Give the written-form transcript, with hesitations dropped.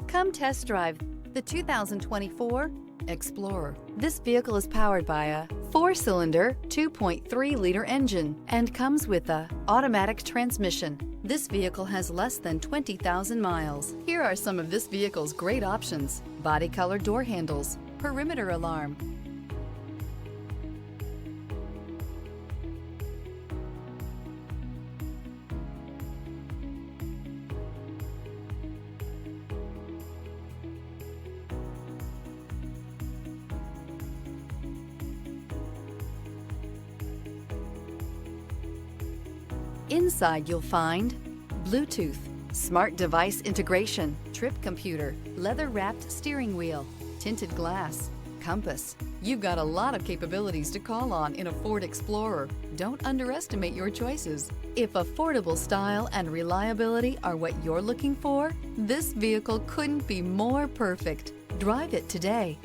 Come test drive the 2024 Explorer. This vehicle is powered by a 4-cylinder, 2.3-liter engine and comes with a automatic transmission. This vehicle has less than 20,000 miles. Here are some of this vehicle's great options: body color door handles, perimeter alarm, Inside you'll find Bluetooth, smart device integration, trip computer, leather-wrapped steering wheel, tinted glass, compass. You've got a lot of capabilities to call on in a Ford Explorer. Don't underestimate your choices. If affordable style and reliability are what you're looking for, this vehicle couldn't be more perfect. Drive it today.